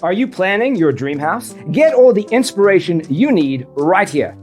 Are you planning your dream house? Get all the inspiration you need right here.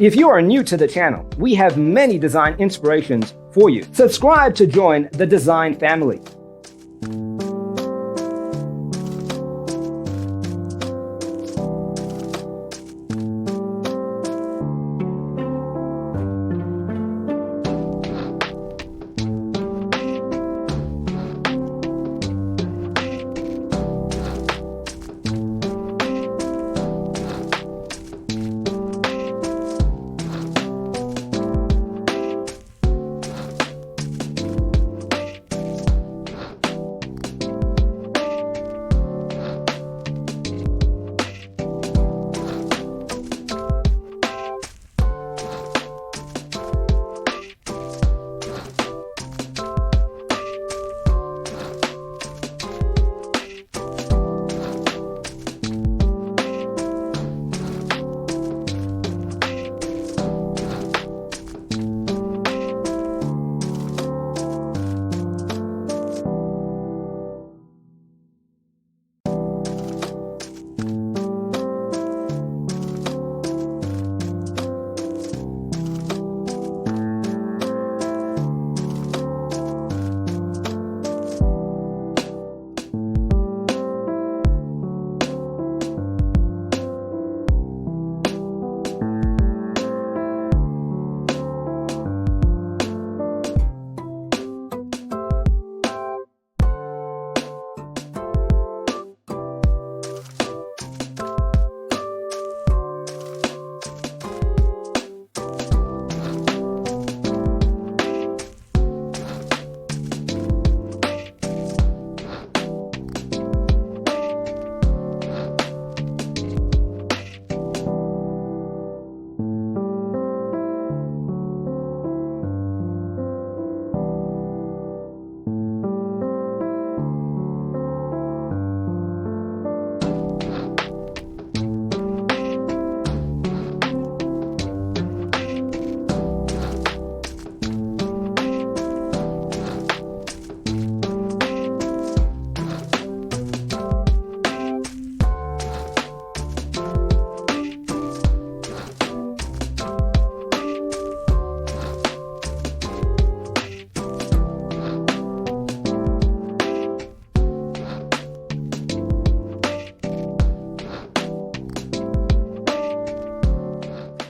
If you are new to the channel, we have many design inspirations for you. Subscribe to join the design family.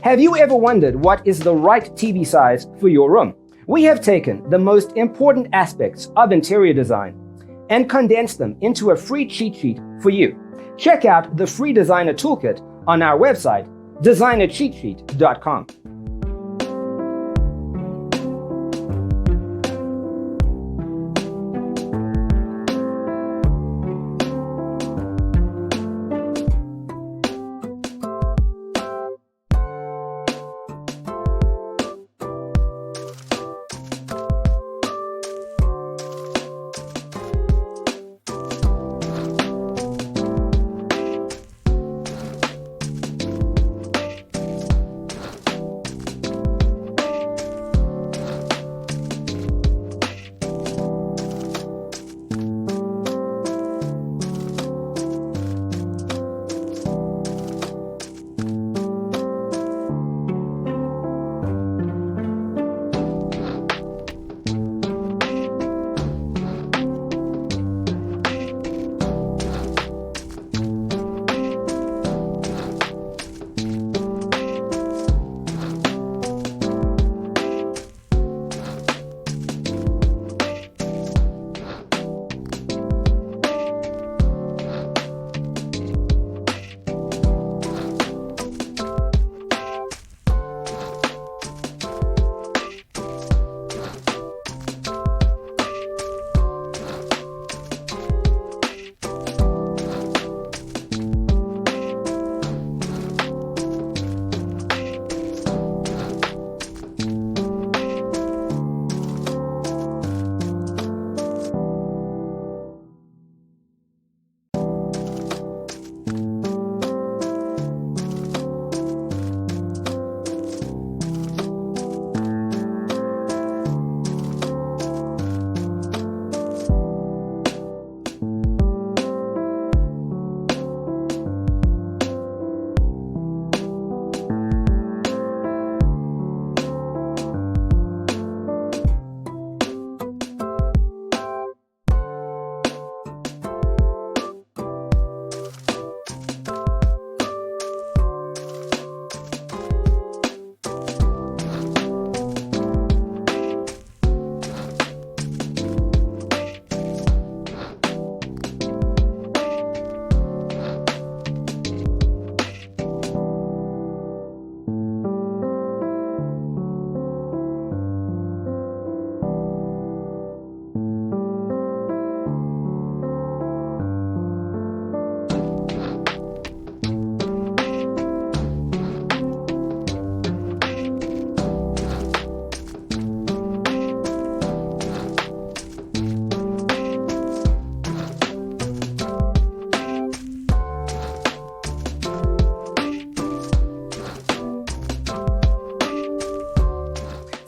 Have you ever wondered what is the right TV size for your room? We have taken the most important aspects of interior design and condensed them into a free cheat sheet for you. Check out the free designer toolkit on our website, designercheatsheet.com.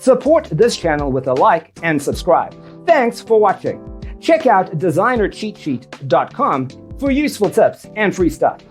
Support this channel with a like and subscribe. Thanks for watching. Check out designercheatsheet.com for useful tips and free stuff.